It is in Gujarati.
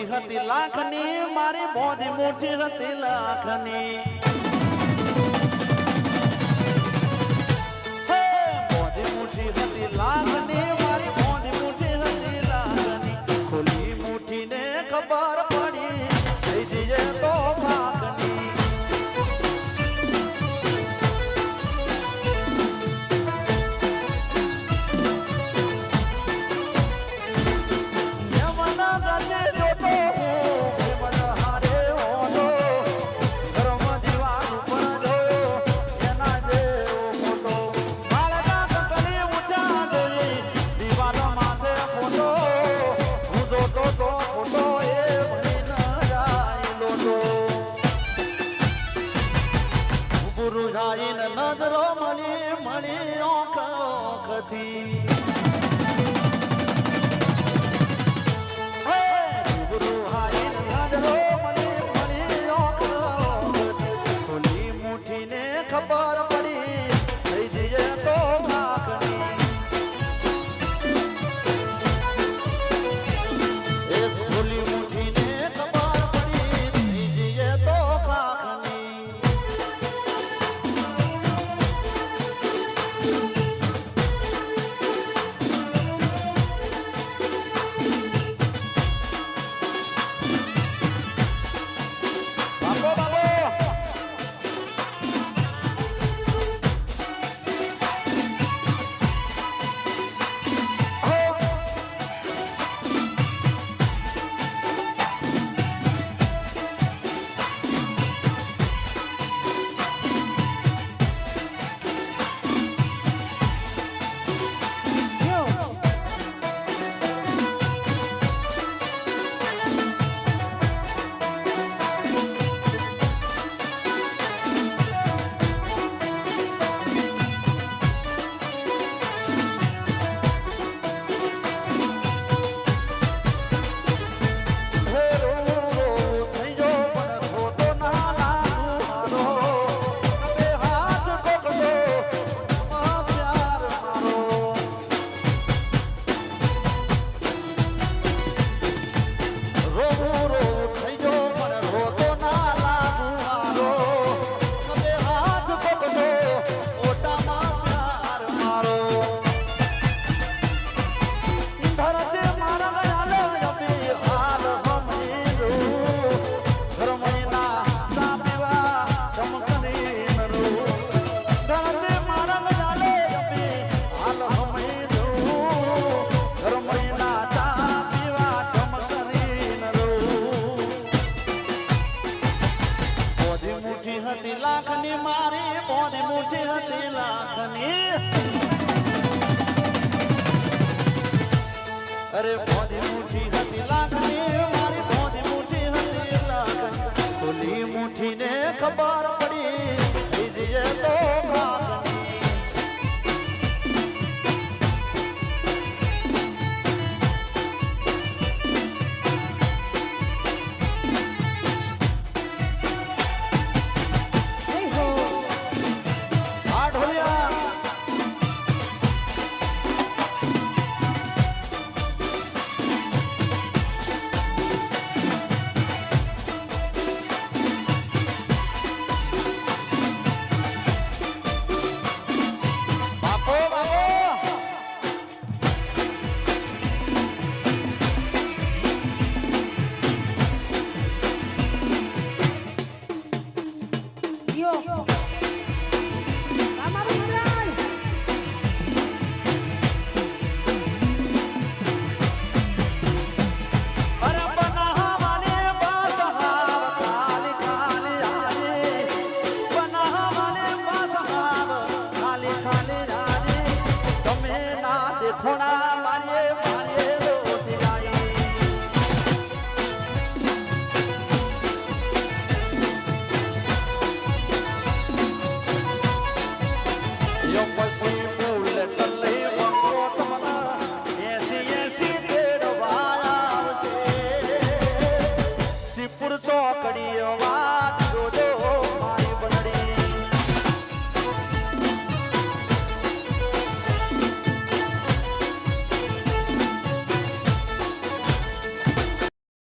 હતી લાખની મારી મોદી મોટી હતી લાખની હે મોદી મોટી હતી લાખની મારી મોદી મોટી હતી લાખની ખોલી મુઠીને ખબર પડી થઈ જઈએ તો ખાખની નજરો મળી મળી ઓખથી ગુરુ હારી નજરો મળી મળી ઓખથી ખોલી મુઠીને ખબર પડી થઈ જઈએ તો ખાખની એક ખોલી મુઠીને ખબર પડી થઈ જઈએ તો ખાખની લાખની મારી મોદી મોટી હતી લાખની અરે મોદી મોટી હતી લાખની મારી મોદી મોટી હતી લાખની ખોલી મુઠીને ખબર પડી થઈ જઈએ તો ખાખની ચોકડીઓ